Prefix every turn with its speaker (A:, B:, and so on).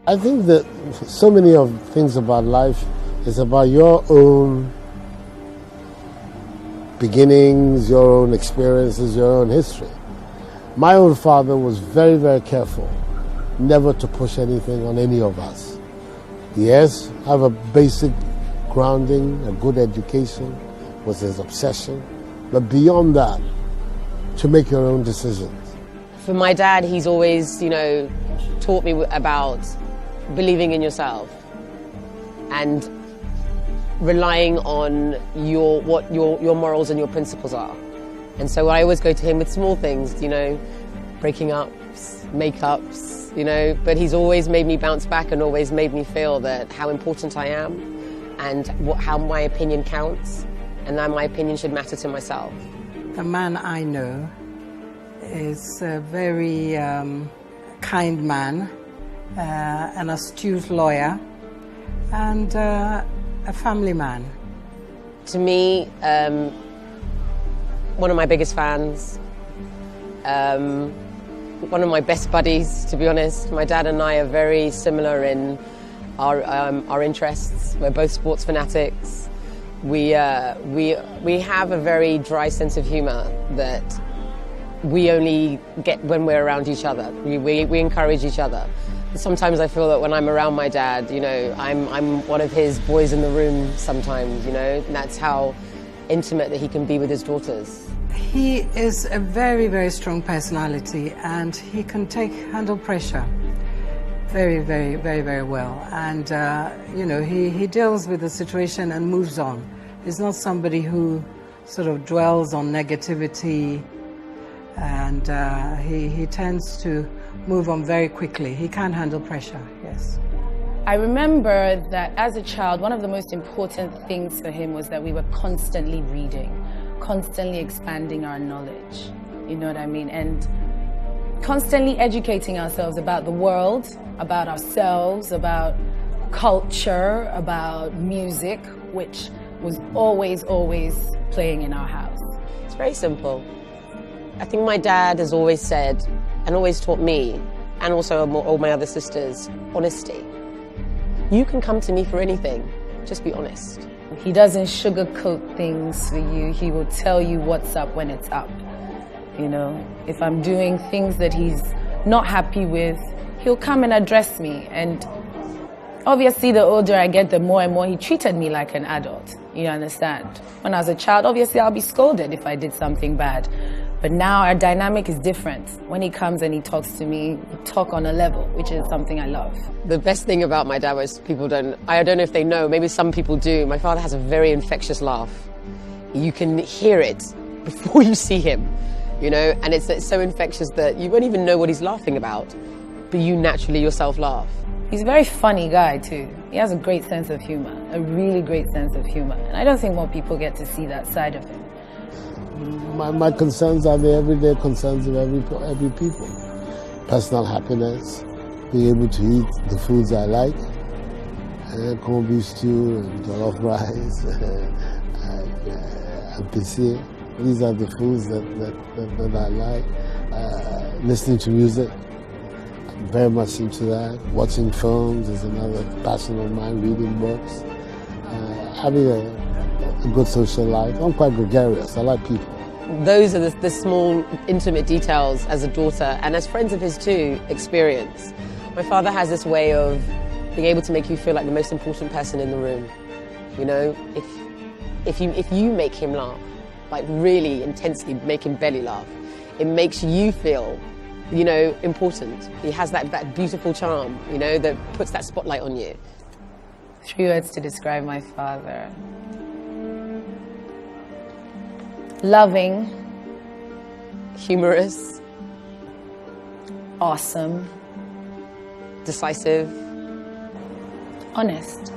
A: I think that so many of things about life is about your own beginnings, your own experiences, your own history. My own father was very, very careful never to push anything on any of us. Yes, have a basic grounding, a good education was his obsession, but beyond that, to make your own decisions.
B: For my dad, he's always, taught me about believing in yourself and relying on what your morals and your principles are. And so I always go to him with small things, breaking ups, makeups, but he's always made me bounce back and always made me feel that how important I am and how my opinion counts and that my opinion should matter to myself.
C: The man I know is a very kind man, an astute lawyer, and a family man.
B: To me, one of my biggest fans, one of my best buddies, to be honest. My dad and I are very similar in our interests. We're both sports fanatics. We have a very dry sense of humor that we only get when we're around each other. We encourage each other. Sometimes I feel that when I'm around my dad, I'm one of his boys in the room sometimes, and that's how intimate that he can be with his daughters.
C: He is a very, very strong personality, and he can handle pressure very, very, very, very well. And, he deals with the situation and moves on. He's not somebody who sort of dwells on negativity, and he tends to move on very quickly. He can handle pressure, yes.
D: I remember that as a child, one of the most important things for him was that we were constantly reading, constantly expanding our knowledge, you know what I mean? And constantly educating ourselves about the world, about ourselves, about culture, about music, which was always, always playing in our house.
B: It's very simple. I think my dad has always said, and always taught me, and also all my other sisters, honesty. You can come to me for anything, just be honest.
D: He doesn't sugarcoat things for you. He will tell you what's up when it's up. If I'm doing things that he's not happy with, he'll come and address me. And obviously, the older I get, the more and more he treated me like an adult. You understand? When I was a child, obviously, I'll be scolded if I did something bad. But now our dynamic is different. When he comes and he talks to me, we talk on a level, which is something I love.
B: The best thing about my dad was I don't know if they know, maybe some people do. My father has a very infectious laugh. You can hear it before you see him, and it's so infectious that you won't even know what he's laughing about, but you naturally yourself laugh.
D: He's a very funny guy too. He has a great sense of humor, a really great sense of humor. And I don't think more people get to see that side of him.
A: My concerns are the everyday concerns of every people. Personal happiness, being able to eat the foods I like, corned beef stew and jollof rice, and pissy. These are the foods that I like. Listening to music, I'm very much into that. Watching films is another passion of mine, reading books. Having a good social life. I'm quite gregarious, I like people.
B: Those are the small, intimate details as a daughter, and as friends of his too, experience. My father has this way of being able to make you feel like the most important person in the room. If you make him laugh, like really intensely make him belly laugh, it makes you feel, important. He has that beautiful charm, that puts that spotlight on you.
D: 3 words to describe my father. Loving,
B: humorous,
D: awesome,
B: decisive,
D: honest.